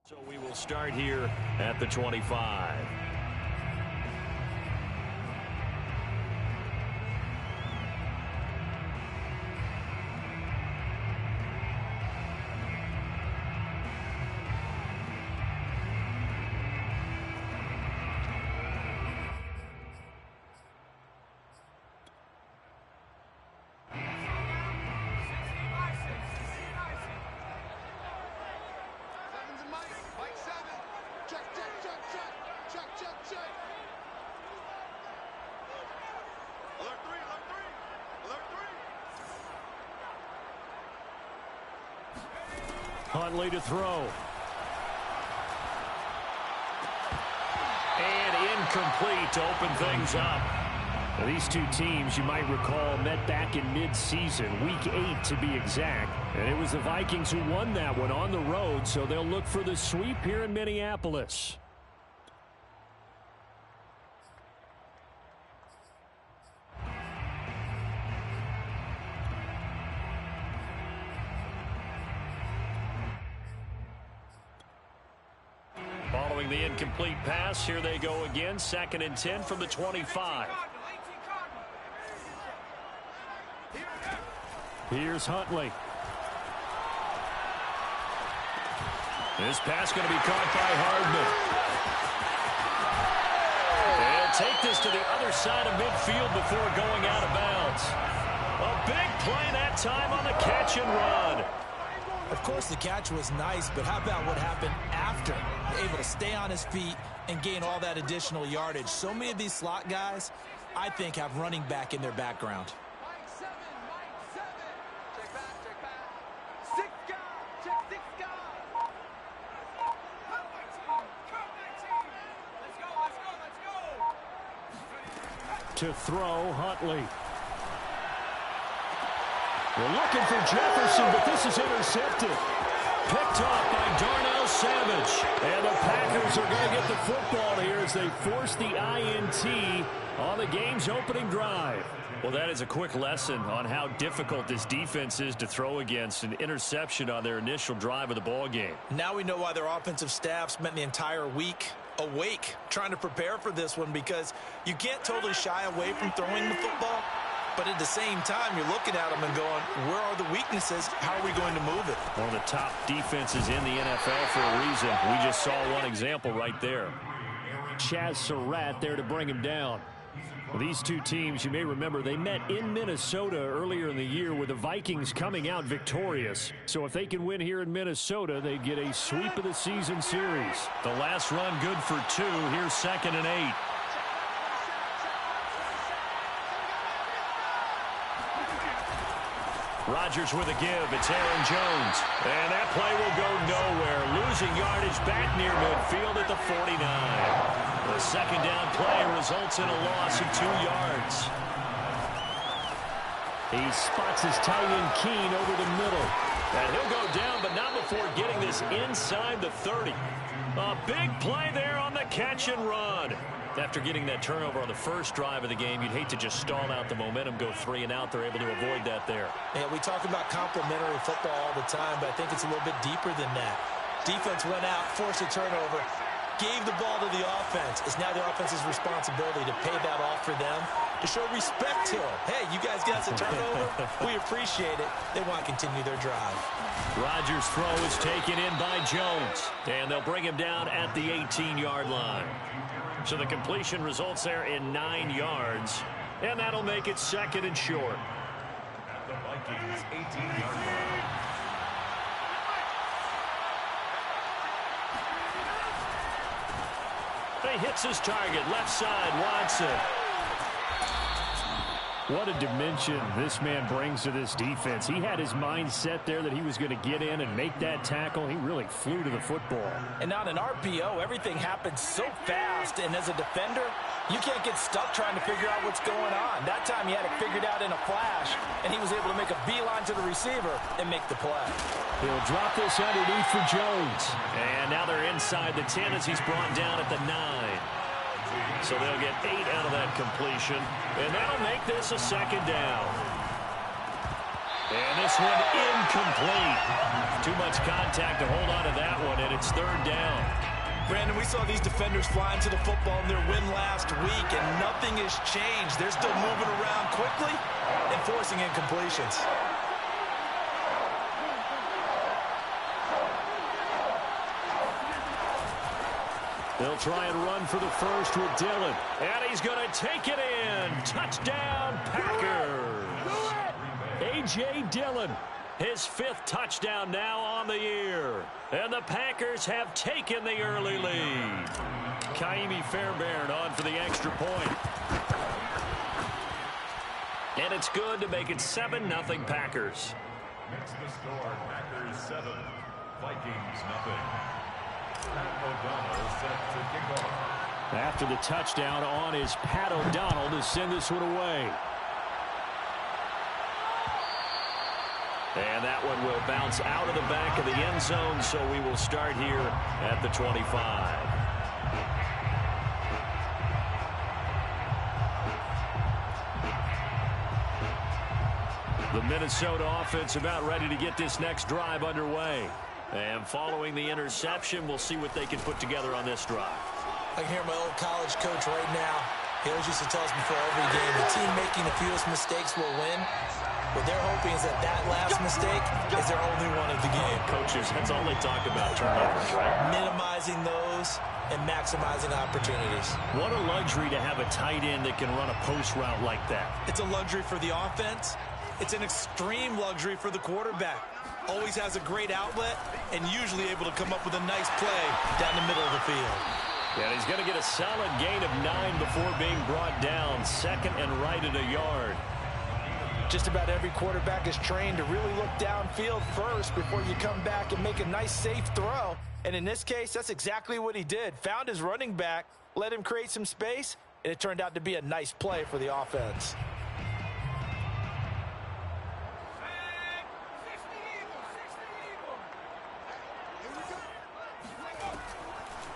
So we will start here at the 25. Huntley to throw. And incomplete to open things up. Now, these two teams, you might recall, met back in mid-season, week 8 to be exact. And it was the Vikings who won that one on the road, so they'll look for the sweep here in Minneapolis. Following the incomplete pass, here they go again. 2nd and 10 from the 25. Here's Huntley. This pass going to be caught by Hardman. And take this to the other side of midfield before going out of bounds. A big play that time on the catch and run. Of course, the catch was nice, but how about what happened after? Able to stay on his feet and gain all that additional yardage. So many of these slot guys, I think, have running back in their background. To throw, Huntley. We're looking for Jefferson, but this is intercepted. Picked off by Darnell Savage. And the Packers are going to get the football here as they force the INT on the game's opening drive. Well, that is a quick lesson on how difficult this defense is to throw against. An interception on their initial drive of the ball game. Now we know why their offensive staff spent the entire week awake trying to prepare for this one, because you can't totally shy away from throwing the football. But at the same time, you're looking at them and going, where are the weaknesses? How are we going to move it? One of the top defenses in the NFL for a reason. We just saw one example right there. Chaz Surratt there to bring him down. Well, these two teams, you may remember, they met in Minnesota earlier in the year with the Vikings coming out victorious. So if they can win here in Minnesota, they get a sweep of the season series. The last run good for 2. Here's 2nd and 8. Rodgers with a give. It's Aaron Jones. And that play will go nowhere. Losing yardage back near midfield at the 49. The second down play results in a loss of 2 yards. He spots his tight end Keene over the middle. And he'll go down, but not before getting this inside the 30. A big play there on the catch and run. After getting that turnover on the first drive of the game, you'd hate to just stall out the momentum, go 3 and out. They're able to avoid that there. Yeah, we talk about complementary football all the time, but I think it's a little bit deeper than that. Defense went out, forced a turnover, gave the ball to the offense. It's now the offense's responsibility to pay that off for them, to show respect to them. Hey, you guys got us a turnover. We appreciate it. They want to continue their drive. Rodgers' throw is taken in by Jones, and they'll bring him down at the 18-yard line. So the completion results there in 9 yards, and that'll make it 2nd and short. At the Vikings' 18-yard line. He hits his target, left side, Watson. What a dimension this man brings to this defense. He had his mind set there that he was going to get in and make that tackle. He really flew to the football. And on an RPO, everything happens so fast. And as a defender, you can't get stuck trying to figure out what's going on. That time he had it figured out in a flash, and he was able to make a beeline to the receiver and make the play. He'll drop this underneath for Jones. And now they're inside the 10 as he's brought down at the 9. So they'll get 8 out of that completion, and that'll make this a 2nd down. And this one incomplete. Too much contact to hold on to that one, and it's third down. Brandon, we saw these defenders fly into the football in their win last week, and nothing has changed. They're still moving around quickly and forcing incompletions. They'll try and run for the first with Dillon. And he's going to take it in. Touchdown, Packers. A.J. Dillon, his 5th touchdown now on the year. And the Packers have taken the early lead. Kaimi Fairbairn on for the extra point. And it's good to make it 7-0 Packers. Next the score, Packers 7, Vikings nothing. O'Donnell set to kick off. After the touchdown on is Pat O'Donnell to send this one away. And that one will bounce out of the back of the end zone, so we will start here at the 25. The Minnesota offense about ready to get this next drive underway. And following the interception, we'll see what they can put together on this drive. I can hear my old college coach right now. He always used to tell us before every game, the team making the fewest mistakes will win. What they're hoping is that last mistake is their only one of the game. Coaches, that's all they talk about, turnovers, right? Minimizing those and maximizing opportunities. What a luxury to have a tight end that can run a post route like that. It's a luxury for the offense. It's an extreme luxury for the quarterback. Always has a great outlet and usually able to come up with a nice play down the middle of the field. And he's going to get a solid gain of 9 before being brought down. 2nd and right at a yard. Just about every quarterback is trained to really look downfield first before you come back and make a nice, safe throw. And in this case, that's exactly what he did. Found his running back, let him create some space, and it turned out to be a nice play for the offense.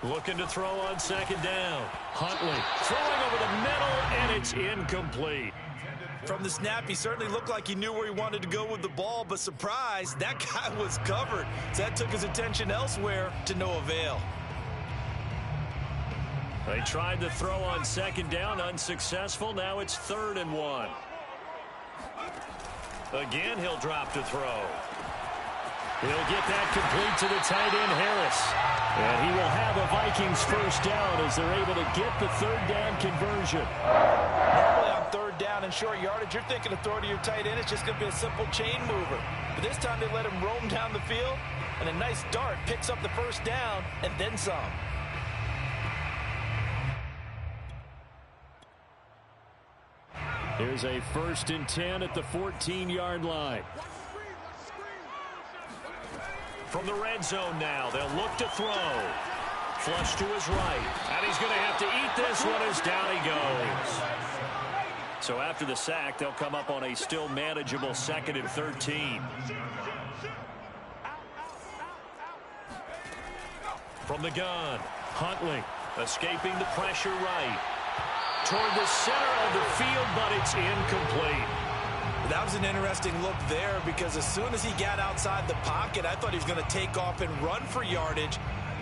Looking to throw on 2nd down. Huntley throwing over the middle, and it's incomplete. From the snap, he certainly looked like he knew where he wanted to go with the ball, but surprise, that guy was covered. So that took his attention elsewhere to no avail. They tried to throw on 2nd down, unsuccessful. Now it's 3rd and 1. Again, he'll drop to throw. He'll get that complete to the tight end, Harris. And he will have a Vikings first down as they're able to get the 3rd down conversion. Normally on 3rd down and short yardage, you're thinking of throw to your tight end. It's just going to be a simple chain mover. But this time they let him roam down the field, and a nice dart picks up the first down and then some. Here's a 1st and 10 at the 14-yard line. From the red zone now, they'll look to throw. Flush to his right. And he's going to have to eat this one as down he goes. So after the sack, they'll come up on a still manageable 2nd and 13. From the gun, Huntley escaping the pressure right. Toward the center of the field, but it's incomplete. That was an interesting look there because as soon as he got outside the pocket, I thought he was going to take off and run for yardage.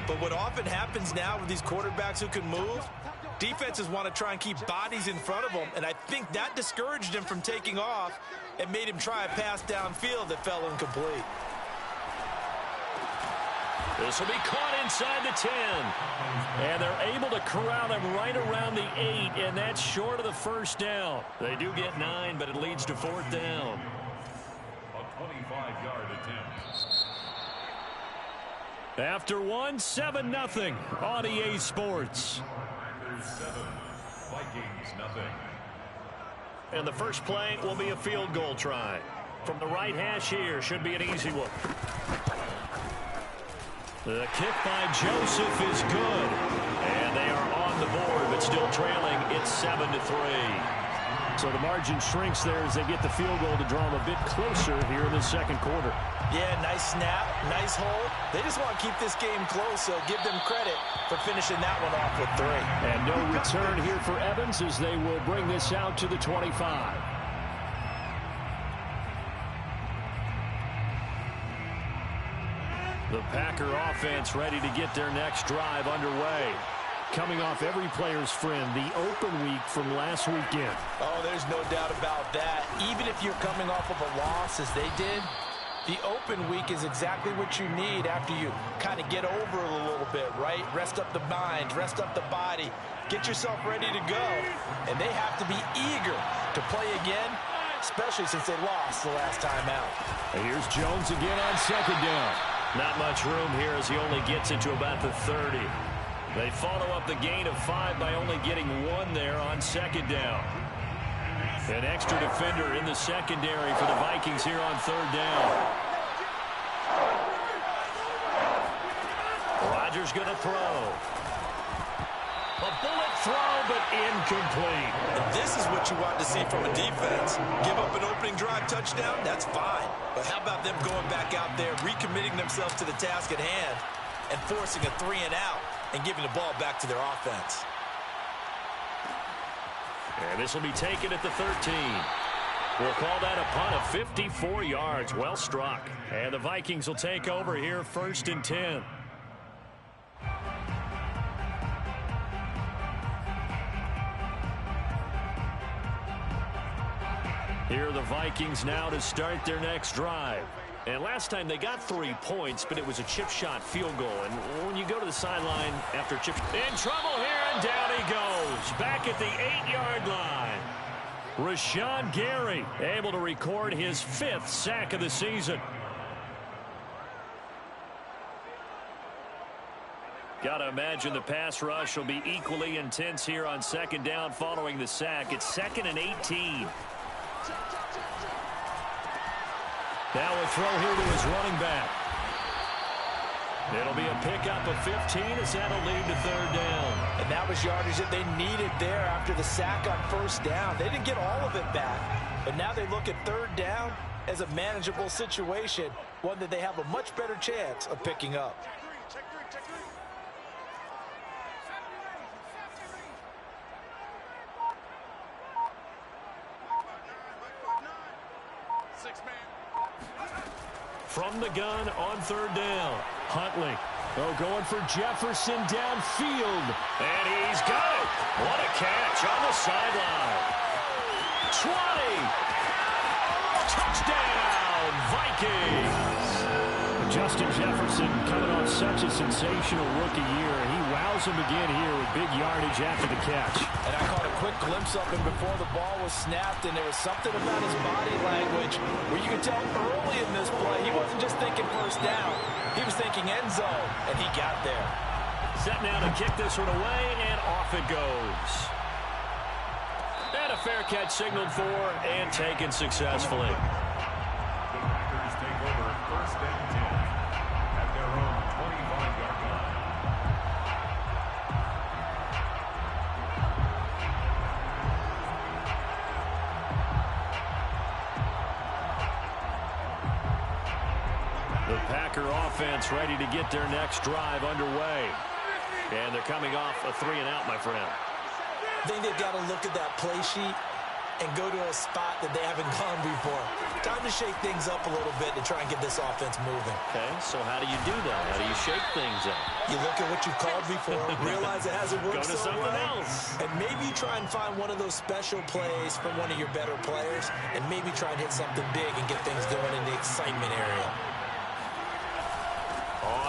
But what often happens now with these quarterbacks who can move, defenses want to try and keep bodies in front of them, and I think that discouraged him from taking off and made him try a pass downfield that fell incomplete. This will be caught inside the 10. And they're able to corral him right around the 8, and that's short of the first down. They do get 9, but it leads to 4th down. A 25-yard attempt. After 7-0 on EA Sports. Packers 7, Vikings nothing. And the first play will be a field goal try. From the right hash here, should be an easy one. The kick by Joseph is good. And they are on the board, but still trailing. It's 7-3. So the margin shrinks there as they get the field goal to draw them a bit closer here in the 2nd quarter. Yeah, nice snap, nice hold. They just want to keep this game close, so give them credit for finishing that one off with 3. And no return here for Evans as they will bring this out to the 25. The Packer offense ready to get their next drive underway. Coming off every player's friend, the open week from last weekend. Oh, there's no doubt about that. Even if you're coming off of a loss as they did, the open week is exactly what you need after you kind of get over it a little bit, right? Rest up the mind, rest up the body, get yourself ready to go. And they have to be eager to play again, especially since they lost the last time out. And here's Jones again on second down. Not much room here as he only gets it to about the 30. They follow up the gain of 5 by only getting 1 there on second down. An extra defender in the secondary for the Vikings here on third down. Rodgers going to throw. A bullet throw, but incomplete. And this is what you want to see from a defense. Give up an opening drive touchdown, that's fine. But how about them going back out there, recommitting themselves to the task at hand, and forcing a 3 and out, and giving the ball back to their offense. And this will be taken at the 13. We'll call that a punt of 54 yards. Well struck. And the Vikings will take over here, 1st and 10. Here are the Vikings now to start their next drive. And last time they got 3 points, but it was a chip shot field goal. And when you go to the sideline after chip, in trouble here, and down he goes. Back at the 8-yard line. Rashawn Gary able to record his 5th sack of the season. Gotta imagine the pass rush will be equally intense here on second down following the sack. It's 2nd and 18. Now a throw here to his running back. It'll be a pickup of 15 as that'll lead to third down. And that was yardage that they needed there after the sack on first down. They didn't get all of it back, but now they look at third down as a manageable situation, one that they have a much better chance of picking up. From the gun on third down. Huntley. Oh, going for Jefferson downfield. And he's got it. What a catch on the sideline. 20. Touchdown, Vikings. Justin Jefferson coming off such a sensational rookie year. He wows him again here with big yardage after the catch. And I caught a quick glimpse of him before the ball was snapped, and there was something about his body language where you could tell early in this play he wasn't just thinking first down. He was thinking end zone, and he got there. Set now to kick this one away, and off it goes. And a fair catch signaled for and taken successfully. The Packers take over 1st and 10 at their own 25-yard line. The Packer offense ready to get their next drive underway. And they're coming off a 3 and out, my friend. I think they've got to look at that play sheet and go to a spot that they haven't gone before. Time to shake things up a little bit to try and get this offense moving. Okay, so how do you do that? How do you shake things up? You look at what you've called before, realize it hasn't worked Go to so something well, else. and maybe try and find one of those special plays from one of your better players, and maybe try and hit something big and get things going in the excitement area.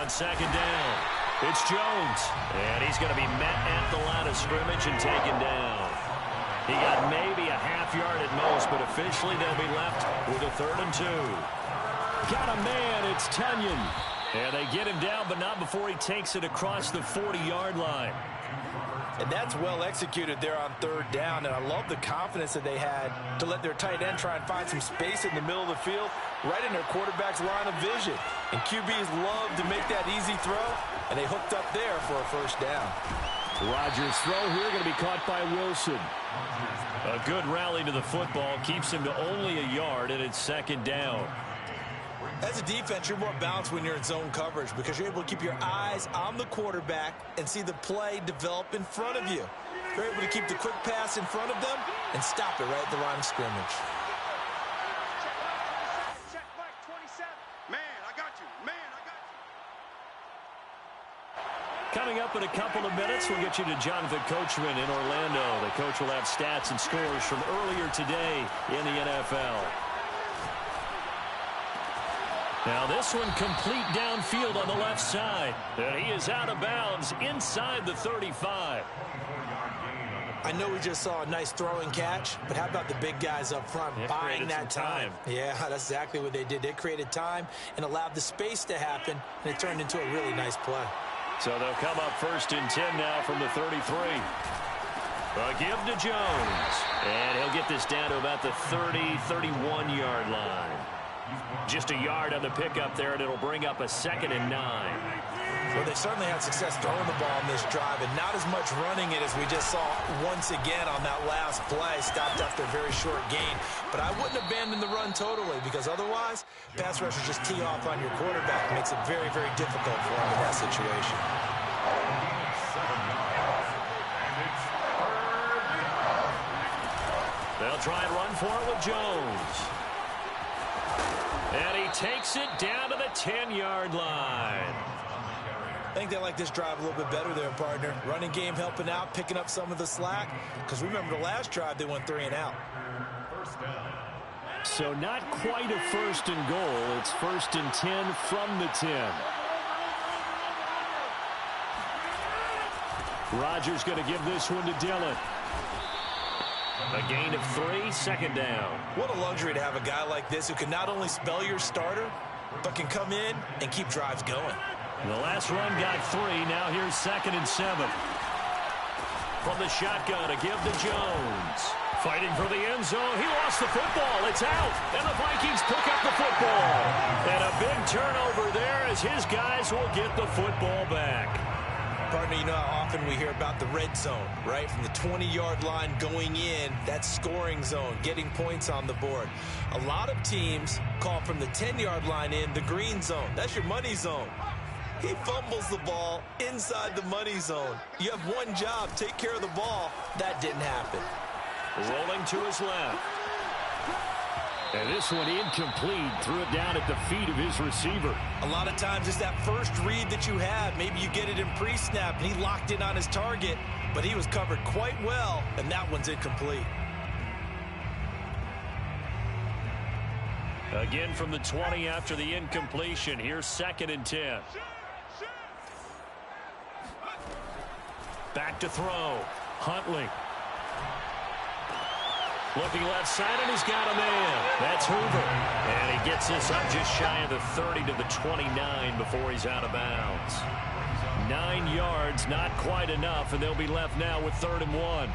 On second down, it's Jones. And he's going to be met at the line of scrimmage and taken down. He got maybe a half yard at most, but officially they'll be left with a 3rd and 2. Got a man, it's Tunyon. And they get him down, but not before he takes it across the 40-yard line. And that's well executed there on third down, and I love the confidence that they had to let their tight end try and find some space in the middle of the field, right in their quarterback's line of vision. And QBs love to make that easy throw, and they hooked up there for a first down. Rodgers' throw here going to be caught by Wilson. A good rally to the football keeps him to only a yard, and it's second down. As a defense, you're more balanced when you're in zone coverage because you're able to keep your eyes on the quarterback and see the play develop in front of you. You're able to keep the quick pass in front of them and stop it right at the line of scrimmage. Check, Mike 27. Man, I got you. Man, I got you. Coming up in a couple of minutes, we'll get you to Jonathan Coachman in Orlando. The coach will have stats and scores from earlier today in the NFL. Now this one complete downfield on the left side. And he is out of bounds inside the 35. I know we just saw a nice throwing catch, but how about the big guys up front buying that time? Yeah, that's exactly what they did. They created time and allowed the space to happen, and it turned into a really nice play. So they'll come up 1st and 10 now from the 33. A give to Jones. And he'll get this down to about the 30, 31-yard line. Just a yard on the pickup there, and it'll bring up a 2nd and 9. Well, they certainly had success throwing the ball on this drive, and not as much running it as we just saw once again on that last play. Stopped after a very short gain. But I wouldn't abandon the run totally, because otherwise, pass rushers just tee off on your quarterback. It makes it very, very difficult for him in that situation. They'll try and run for it with Jones. And he takes it down to the 10-yard line. I think they like this drive a little bit better there, partner. Running game helping out, picking up some of the slack. Because remember, the last drive, they went 3 and out. So not quite a 1st and goal. It's 1st and 10 from the 10. Rodgers going to give this one to Dillon. A gain of 3, 2nd down. What a luxury to have a guy like this who can not only spell your starter, but can come in and keep drives going. The last run got 3. Now here's 2nd and 7. From the shotgun, a give to Jones. Fighting for the end zone. He lost the football. It's out. And the Vikings pick up the football. And a big turnover there as his guys will get the football back. Partner, you know how often we hear about the red zone, right? From the 20-yard line going in, that scoring zone, getting points on the board. A lot of teams call from the 10-yard line in the green zone. That's your money zone. He fumbles the ball inside the money zone. You have one job, take care of the ball. That didn't happen. Rolling to his left. And this one incomplete. Threw it down at the feet of his receiver. A lot of times it's that first read that you have. Maybe you get it in pre-snap, and he locked in on his target, but he was covered quite well, and that one's incomplete. Again from the 20 after the incompletion. Here's 2nd and 10. Back to throw. Huntley. Looking left side, and he's got a man. That's Hoover. And he gets this up just shy of the 30 to the 29 before he's out of bounds. 9 yards, not quite enough, and they'll be left now with 3rd and 1.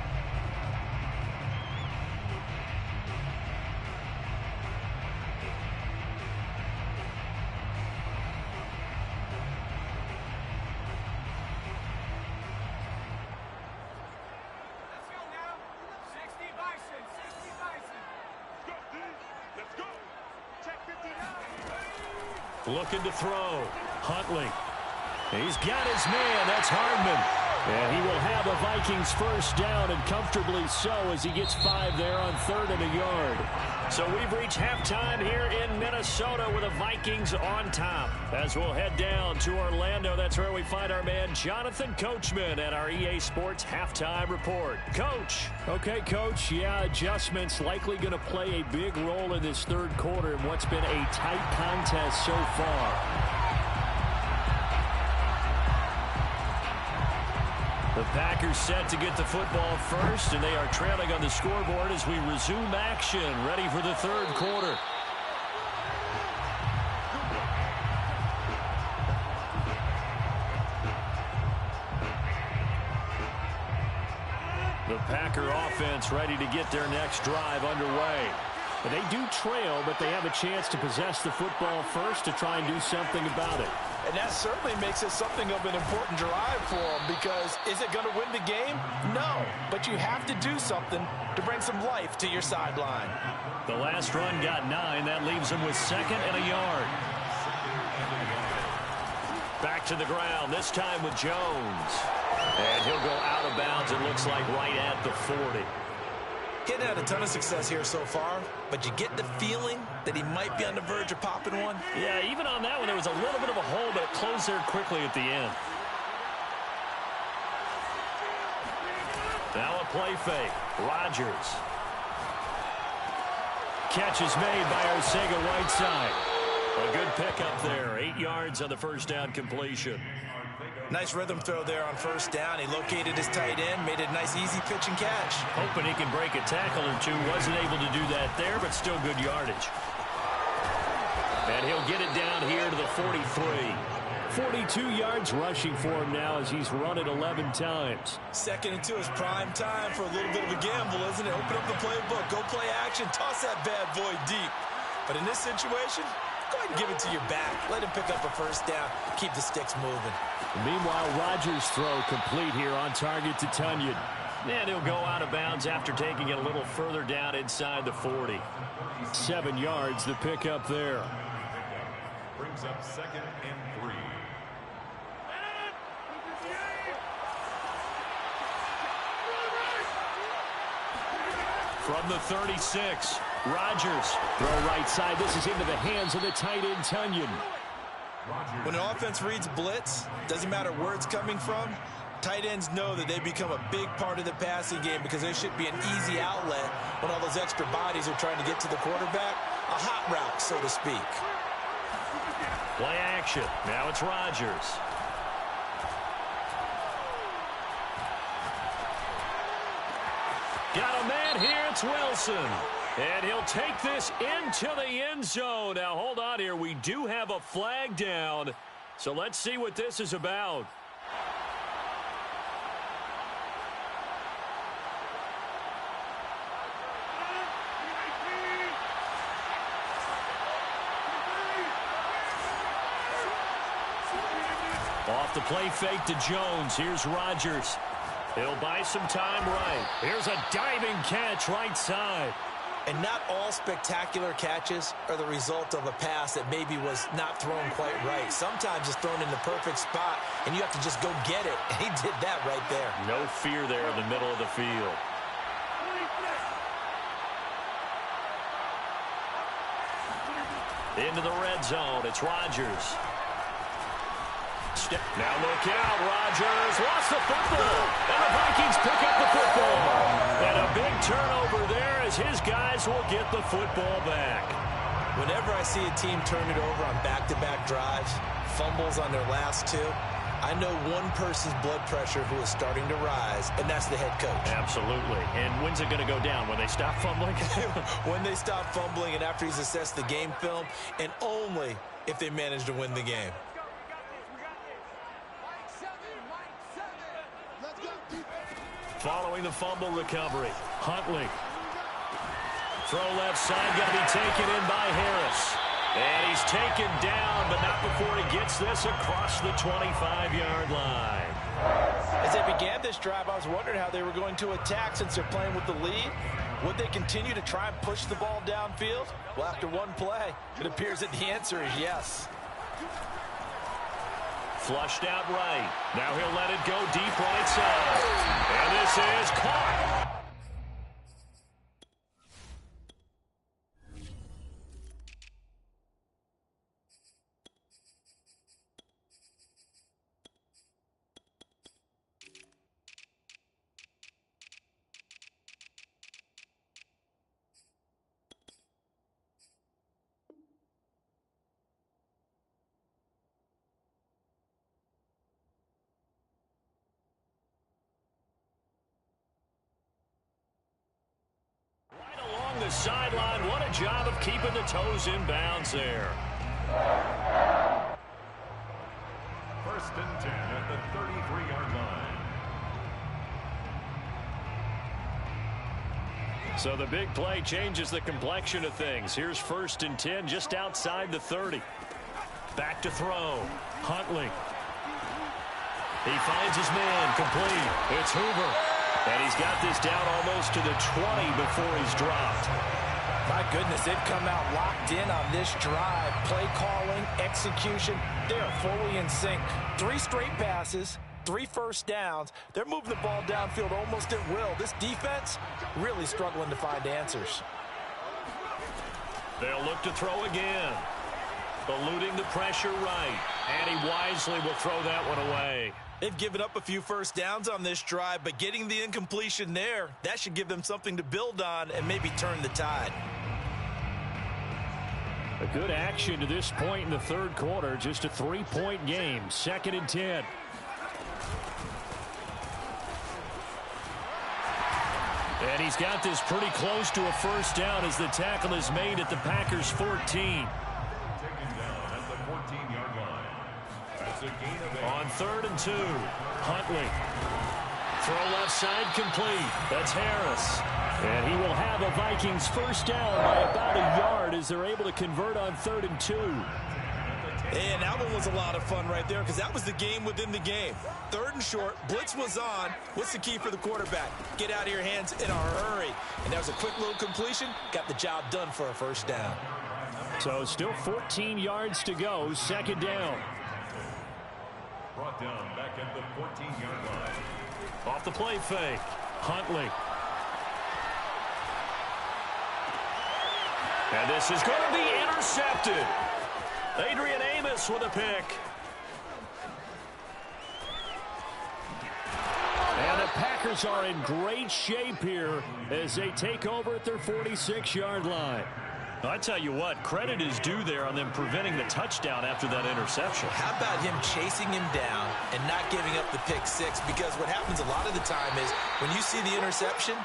Looking to throw. Huntley. He's got his man. That's Hardman. And he will have a Vikings 1st down, and comfortably so, as he gets 5 there on 3rd and a yard. So we've reached halftime here in Minnesota with the Vikings on top. As we'll head down to Orlando, that's where we find our man Jonathan Coachman at our EA Sports Halftime Report. Coach. Okay, Coach. Yeah, adjustments likely going to play a big role in this 3rd quarter in what's been a tight contest so far. The Packers set to get the football first, and they are trailing on the scoreboard as we resume action, ready for the 3rd quarter. The Packer offense ready to get their next drive underway. And they do trail, but they have a chance to possess the football first to try and do something about it. And that certainly makes it something of an important drive for them, because is it going to win the game? No, but you have to do something to bring some life to your sideline. The last run got 9. That leaves them with 2nd and a yard. Back to the ground, this time with Jones. And he'll go out of bounds, it looks like right at the 40. Getting had a ton of success here so far, but you get the feeling that he might be on the verge of popping one. Yeah, even on that one, there was a little bit of a hole, but it closed there quickly at the end. Now a play fake. Rodgers. Catch is made by Arcega-Whiteside. A good pickup there. 8 yards on the first down completion. Nice rhythm throw there on first down. He located his tight end, made a nice easy pitch and catch. Hoping he can break a tackle or two. Wasn't able to do that there, but still good yardage. And he'll get it down here to the 43. 42 yards rushing for him now as he's run it 11 times. 2nd and 2 is prime time for a little bit of a gamble, isn't it? Open up the playbook, go play action, toss that bad boy deep. But in this situation, go ahead and give it to your back. Let him pick up a first down, keep the sticks moving. Meanwhile, Rodgers' throw complete here on target to Tunyon. And he'll go out of bounds after taking it a little further down inside the 40. 7 yards, the pickup there. Brings up 2nd and 3. From the 36, Rodgers. Throw right side. This is into the hands of the tight end, Tunyon. When an offense reads blitz, doesn't matter where it's coming from, tight ends know that they become a big part of the passing game because there should be an easy outlet when all those extra bodies are trying to get to the quarterback. A hot route, so to speak. Play action. Now it's Rodgers. Got a man here. It's Wilson. And he'll take this into the end zone. Now, hold on here. We do have a flag down. So let's see what this is about. Off the play fake to Jones. Here's Rodgers. He'll buy some time right. Here's a diving catch right side. And not all spectacular catches are the result of a pass that maybe was not thrown quite right. Sometimes it's thrown in the perfect spot, and you have to just go get it. And he did that right there. No fear there in the middle of the field. Into the red zone. It's Rodgers. Now look out. Rodgers lost the football. And the Vikings pick up the football. And a big turnover there as his guys will get the football back. Whenever I see a team turn it over on back-to-back drives, fumbles on their last two, I know one person's blood pressure who is starting to rise, and that's the head coach. Absolutely. And when's it going to go down? When they stop fumbling? When they stop fumbling and after he's assessed the game film, and only if they manage to win the game. Following the fumble recovery, Huntley. Throw left side, got to be taken in by Harris. And he's taken down, but not before he gets this across the 25-yard line. As they began this drive, I was wondering how they were going to attack since they're playing with the lead. Would they continue to try and push the ball downfield? Well, after one play, it appears that the answer is yes. Flushed out right. Now he'll let it go deep right side. And this is caught. The sideline. What a job of keeping the toes in bounds there. 1st and 10 at the 33-yard line. So the big play changes the complexion of things. Here's 1st and 10 just outside the 30. Back to throw. Huntley. He finds his man complete. It's Hoover. And he's got this down almost to the 20 before he's dropped. My goodness, they've come out locked in on this drive. Play calling, execution, they are fully in sync. 3 straight passes, 3 first downs. They're moving the ball downfield almost at will. This defense really struggling to find answers. They'll look to throw again. Eluding the pressure right. And he wisely will throw that one away. They've given up a few first downs on this drive, but getting the incompletion there, that should give them something to build on and maybe turn the tide. A good action to this point in the third quarter. Just a 3-point game. 2nd and 10. And he's got this pretty close to a first down as the tackle is made at the Packers' 14. Taken down at the 14-yard line. That's a gain of 8. On 3rd and 2, Huntley. Throw left side complete. That's Harris. And he will have a Vikings first down by about a yard as they're able to convert on 3rd and 2. And that one was a lot of fun right there because that was the game within the game. 3rd and short, blitz was on. What's the key for the quarterback? Get out of your hands in a hurry. And that was a quick little completion. Got the job done for a first down. So still 14 yards to go. 2nd down. Brought down back at the 14-yard line. Off the play fake. Huntley. And this is going to be intercepted. Adrian Amos with a pick. And the Packers are in great shape here as they take over at their 46-yard line. I tell you what, credit is due there on them preventing the touchdown after that interception. How about him chasing him down and not giving up the pick six? Because what happens a lot of the time is when you see the interception,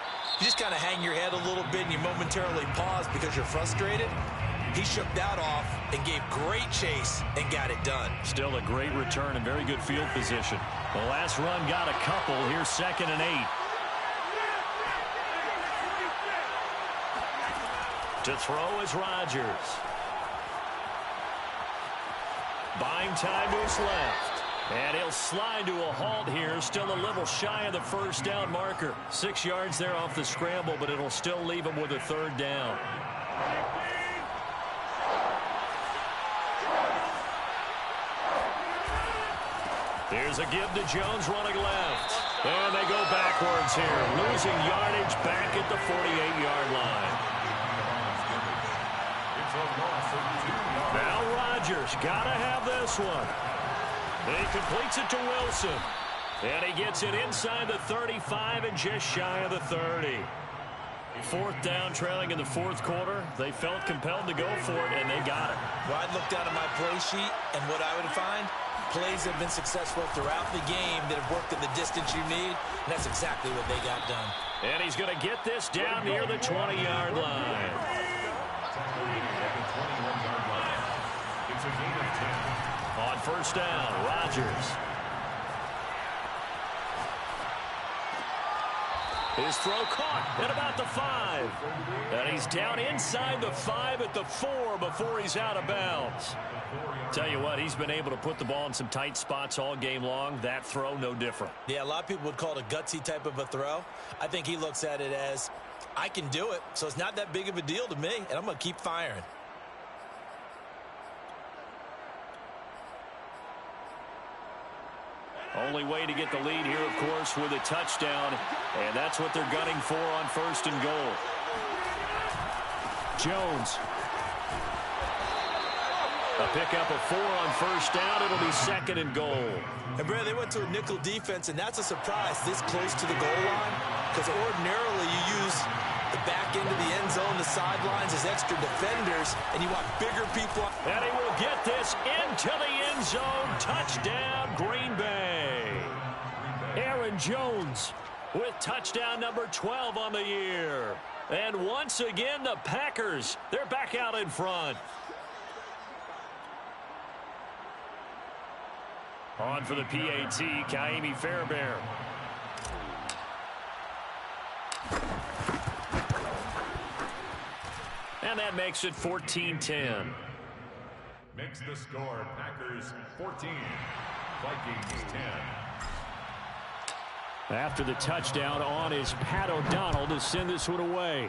you just kind of hang your head a little bit and you momentarily pause because you're frustrated. He shook that off and gave great chase and got it done. Still a great return and very good field position. The last run got a couple. Here's 2nd and 8. To throw is Rodgers. Buying time to his left. And he'll slide to a halt here. Still a little shy of the first down marker. 6 yards there off the scramble, but it'll still leave him with a 3rd down. Here's a give to Jones running left. And they go backwards here. Losing yardage back at the 48-yard line. Now Rodgers got to have this one. He completes it to Wilson. And he gets it inside the 35 and just shy of the 30. 4th down, trailing in the 4th quarter. They felt compelled to go for it, and they got it. Well, I'd look down at my play sheet, and what I would find, plays have been successful throughout the game that have worked at the distance you need, and that's exactly what they got done. And he's going to get this down near the 20-yard line. It's a gain of 10. On first down, Rodgers. His throw caught at about the 5. And he's down inside the 5 at the 4 before he's out of bounds. Tell you what, he's been able to put the ball in some tight spots all game long. That throw, no different. Yeah, a lot of people would call it a gutsy type of a throw. I think he looks at it as, I can do it, so it's not that big of a deal to me, and I'm going to keep firing. Only way to get the lead here, of course, with a touchdown. And that's what they're gunning for on 1st and goal. Jones. A pickup of 4 on first down. It'll be 2nd and goal. And, Brad, they went to a nickel defense, and that's a surprise this close to the goal line. Because ordinarily you use the back end of the end zone, the sidelines as extra defenders, and you want bigger people. And he will get this into the end zone. Touchdown, Green Bay. Aaron Jones with touchdown number 12 on the year. And once again, the Packers, they're back out in front. On for the PAT, Kaimi Fairbairn. And that makes it 14-10. Makes the score Packers 14, Vikings 10. After the touchdown, on is Pat O'Donnell to send this one away.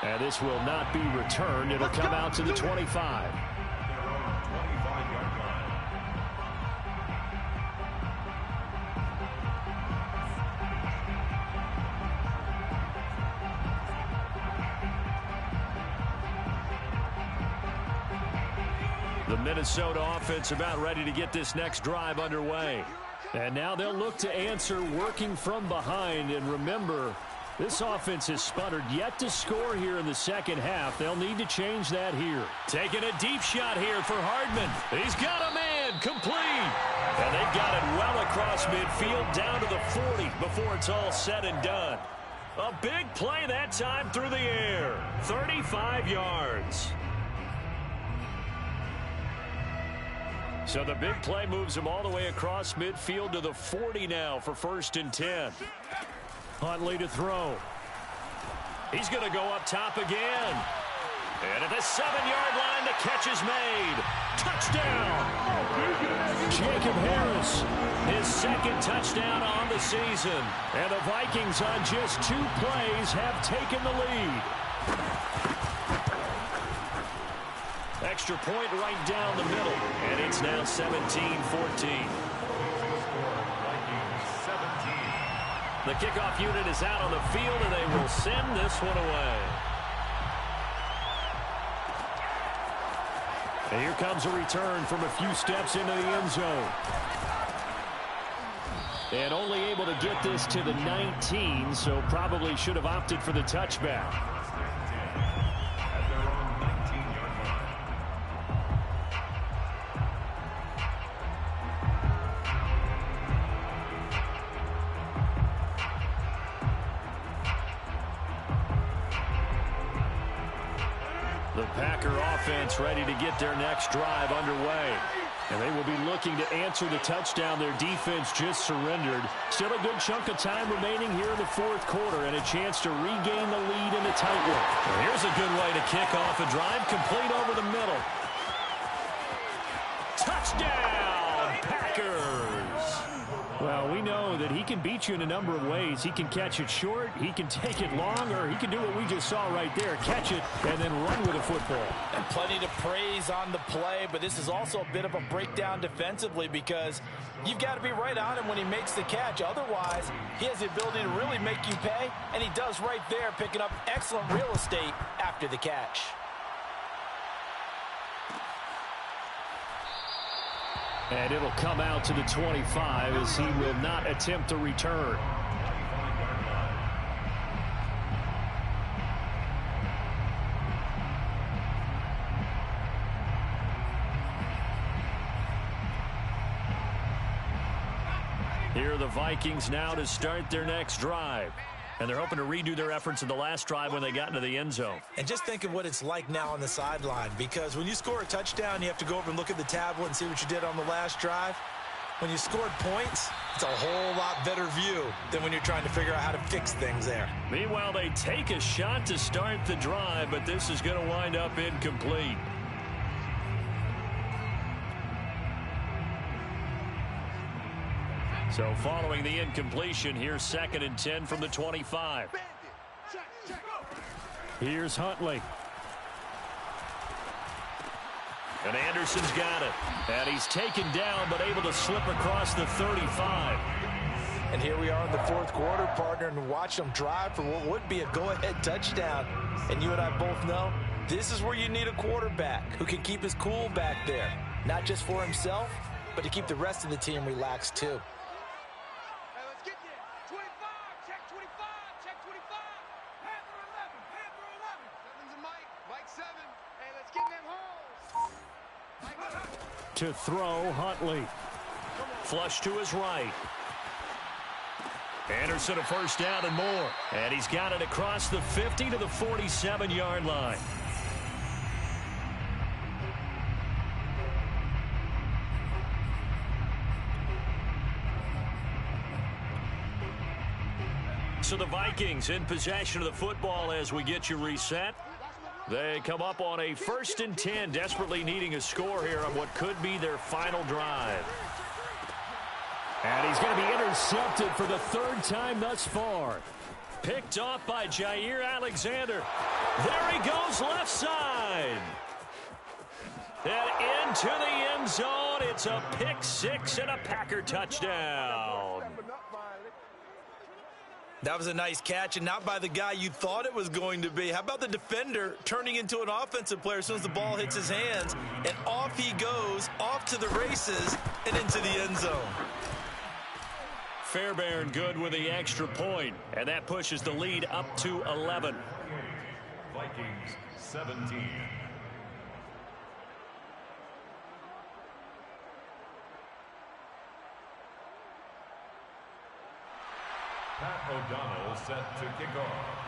And this will not be returned. It'll come out to the 25. The Minnesota offense about ready to get this next drive underway. And now they'll look to answer working from behind. And remember, this offense has sputtered yet to score here in the second half. They'll need to change that here. Taking a deep shot here for Hardman. He's got a man, complete. And they've got it well across midfield down to the 40 before it's all said and done. A big play that time through the air. 35 yards. So the big play moves him all the way across midfield to the 40 now for 1st and 10. Huntley to throw. He's going to go up top again. And at the 7-yard line, the catch is made. Touchdown! Jacob Harris, his 2nd touchdown on the season. And the Vikings on just 2 plays have taken the lead. Extra point right down the middle. And it's now 17-14. The kickoff unit is out on the field, and they will send this one away. And here comes a return from a few steps into the end zone. And only able to get this to the 19, so probably should have opted for the touchback. The Packer offense ready to get their next drive underway. And they will be looking to answer the touchdown their defense just surrendered. Still a good chunk of time remaining here in the 4th quarter and a chance to regain the lead in the tight one. Well, here's a good way to kick off a drive, complete over the middle. Touchdown, Packers! Well, we know that he can beat you in a number of ways. He can catch it short, he can take it long, or he can do what we just saw right there, catch it and then run with the football. And plenty to praise on the play, but this is also a bit of a breakdown defensively because you've got to be right on him when he makes the catch. Otherwise, he has the ability to really make you pay, and he does right there, picking up excellent real estate after the catch. And it'll come out to the 25 as he will not attempt to return. Here are the Vikings now to start their next drive. And they're hoping to redo their efforts in the last drive when they got into the end zone. And just think of what it's like now on the sideline, because when you score a touchdown, you have to go over and look at the tablet and see what you did on the last drive. When you scored points, it's a whole lot better view than when you're trying to figure out how to fix things there. Meanwhile, they take a shot to start the drive, but this is going to wind up incomplete. So following the incompletion, here's 2nd and 10 from the 25. Here's Huntley. And Anderson's got it. And he's taken down, but able to slip across the 35. And here we are in the 4th quarter, partner, and watch them drive for what would be a go-ahead touchdown. And you and I both know this is where you need a quarterback who can keep his cool back there. Not just for himself, but to keep the rest of the team relaxed too. To throw, Huntley. Flush to his right. Anderson a 1st down and more. And he's got it across the 50 to the 47-yard line. So the Vikings in possession of the football as we get you reset. They come up on a 1st and 10, desperately needing a score here on what could be their final drive. And he's going to be intercepted for the 3rd time thus far. Picked off by Jair Alexander. There he goes left side. And into the end zone. It's a pick 6 and a Packer touchdown. That was a nice catch, and not by the guy you thought it was going to be. How about the defender turning into an offensive player as soon as the ball hits his hands, and off he goes, off to the races, and into the end zone. Fairbairn good with the extra point, and that pushes the lead up to 11. Vikings 17. Pat O'Donnell set to kick off.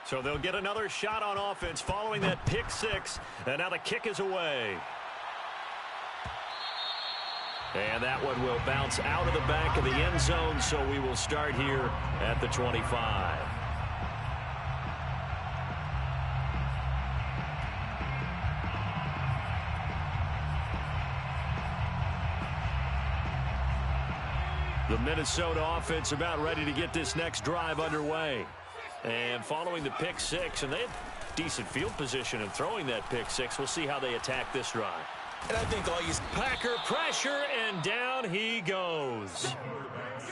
So they'll get another shot on offense following that pick six, and now the kick is away. And that one will bounce out of the back of the end zone, so we will start here at the 25. The Minnesota offense about ready to get this next drive underway. And following the pick six, and they had decent field position in throwing that pick six. We'll see how they attack this drive. And I think all you... Packer pressure, and down he goes.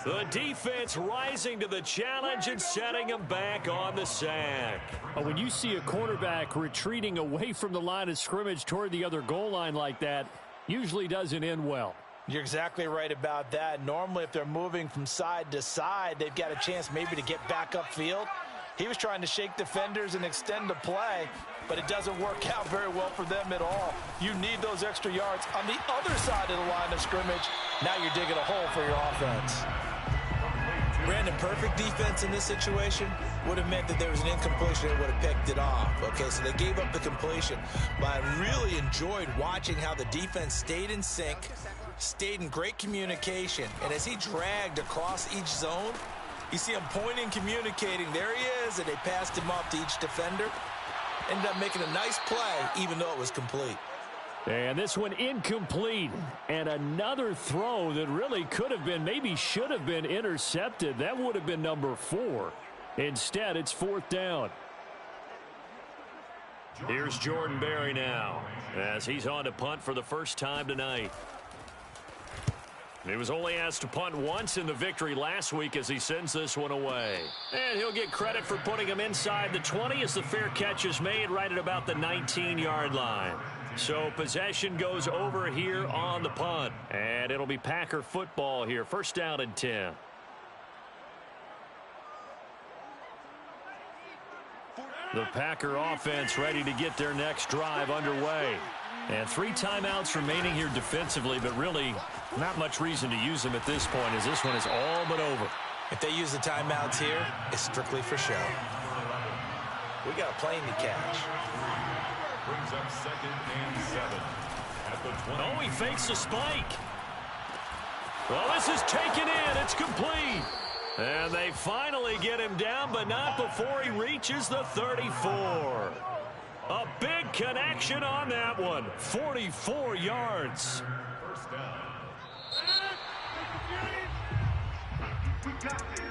The defense rising to the challenge and setting him back on the sack. When you see a quarterback retreating away from the line of scrimmage toward the other goal line like that, usually doesn't end well. You're exactly right about that. Normally, if they're moving from side to side, they've got a chance maybe to get back upfield. He was trying to shake defenders and extend the play, but it doesn't work out very well for them at all. You need those extra yards on the other side of the line of scrimmage. Now you're digging a hole for your offense. Brandon, perfect defense in this situation would have meant that there was an incompletion and would have picked it off. Okay, so they gave up the completion. But I really enjoyed watching how the defense stayed in sync, stayed in great communication, and as he dragged across each zone, you see him pointing, communicating. There he is, and they passed him off to each defender. Ended up making a nice play, even though it was complete. And this one incomplete. And another throw that really could have been, maybe should have been intercepted. That would have been number 4. Instead, it's 4th down. Here's Jordan Berry now, as he's on to punt for the first time tonight. He was only asked to punt once in the victory last week as he sends this one away. And he'll get credit for putting him inside the 20 as the fair catch is made right at about the 19-yard line. So possession goes over here on the punt. And it'll be Packer football here. First down and 10. The Packer offense ready to get their next drive underway. And 3 timeouts remaining here defensively, but really not much reason to use them at this point as this one is all but over. If they use the timeouts here, it's strictly for show. We got a plane to catch. Brings up 2nd and 7 at the 20. Oh, he fakes a spike. Well, this is taken in. It's complete. And they finally get him down, but not before he reaches the 34. A big connection on that one. 44 yards. First down.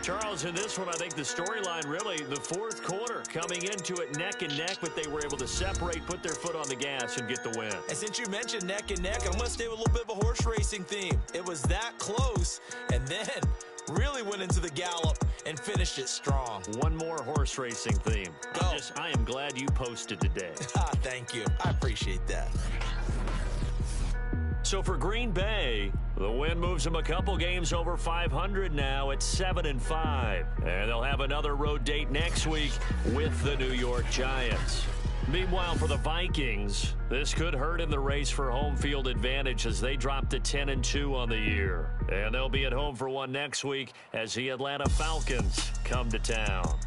Charles, in this one, I think the storyline really, the 4th quarter, coming into it neck and neck, but they were able to separate, put their foot on the gas, and get the win. And since you mentioned neck and neck, I'm going to stay with a little bit of a horse racing theme. It was that close, and then really went into the gallop and finished it strong. One more horse racing theme. Go. I am glad you posted today. Thank you. I appreciate that. So for Green Bay, the win moves them a couple games over 500 now at 7-5. And they'll have another road date next week with the New York Giants. Meanwhile, for the Vikings, this could hurt in the race for home field advantage as they drop to 10-2 on the year. And they'll be at home for one next week as the Atlanta Falcons come to town.